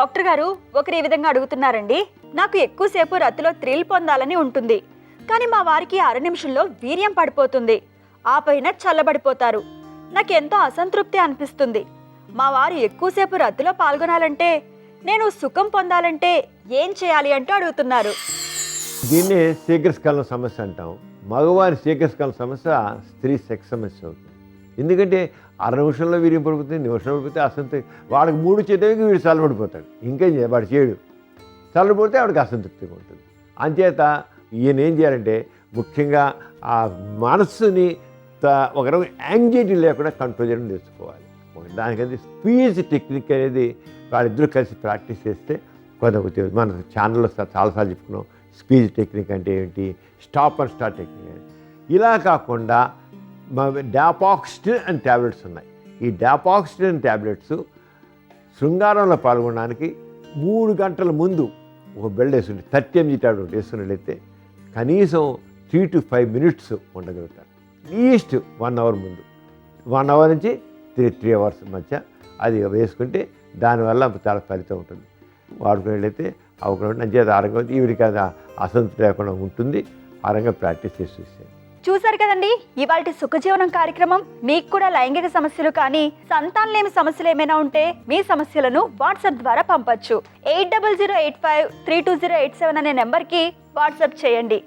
Doctor గారు ఒకరు ఈ విధంగా అడుగుతున్నారండి. నాకు ఎక్కువసేపు రతిలో థ్రిల్ పొందాలని ఉంటుంది, కానీ మా వారికి 6 నిమిషంలో వీర్యం పడిపోతుంది, ఆ పైన చల్లబడిపోతారు. నాకెంతో అసంతృప్తి అనిపిస్తుంది. మా వారు ఎక్కువసేపు రతిలో పాల్గొనాలంటే, నేను సుఖం పొందాలంటే ఏం చేయాలి అంటూ అడుగుతున్నారు. దీన్నే శీఘ్రస్ఖలన సమస్య అంటాం. మగవారి శీఘ్రస్ఖలన సమస్య స్త్రీ సెక్స్ సమస్య అవుతుంది. ఎందుకంటే 6 నిమిషంలో వీర్యం పడిపోతుంది, నిమిషంలో పడిపోతే అసంతృప్తి. వాడికి 3 చేయడానికి వీడు చల్లబడిపోతాడు. ఇంకేం వాడు చేయడు. చల్లబడిపోతే ఆవిడకి అసంతృప్తిగా ఉంటుంది. అంచేత ఈయన ఏం చేయాలంటే ముఖ్యంగా ఆ మనస్సుని ఒక రకం యాంగ్జైటీ లేకుండా కంట్రోల్ చేయడం నేర్చుకోవాలి. దానికైతే స్పీచ్ టెక్నిక్ అనేది వాళ్ళిద్దరూ కలిసి ప్రాక్టీస్ చేస్తే కొంత మన ఛానల్లో చాలాసార్లు చెప్పుకున్నాం. స్పీచ్ టెక్నిక్ అంటే ఏంటి, స్టాప్ అండ్ స్టార్ట్ టెక్నిక్. ఇలా కాకుండా డాపాక్సిన్ అని ట్యాబ్లెట్స్ ఉన్నాయి. ఈ డాపాక్సిన్ ట్యాబ్లెట్స్ శృంగారంలో పాల్గొనడానికి 3 గంటల ముందు ఒక బెల్ట్ వేసుకుంటే 30 mg ట్యాబ్లెట్ వేసుకున్నట్లయితే కనీసం 3 to 5 minutes ఉండగలుగుతారు. లీస్ట్ 1 hour ముందు, 1 hour నుంచి 3 hours మధ్య అది వేసుకుంటే దానివల్ల చాలా ఫలితం ఉంటుంది. వాడుకున్నట్లయితే అవకాశం అంచేత ఆరోగ్యం ఈవిడికి అది అసంతృప్తి లేకుండా ఉంటుంది. ఆరోగ్యంగా ప్రాక్టీస్ చేసి చూసాను. చూసారు కదండి ఇవాల్టి సుఖజీవనం కార్యక్రమం. మీకు కూడా లైంగిక సమస్యలు కానీ సంతానలేమి సమస్యలు ఏమైనా ఉంటే మీ సమస్యలను వాట్సాప్ ద్వారా పంపొచ్చు. 8008532087 అనే నెంబర్కి వాట్సాప్ చేయండి.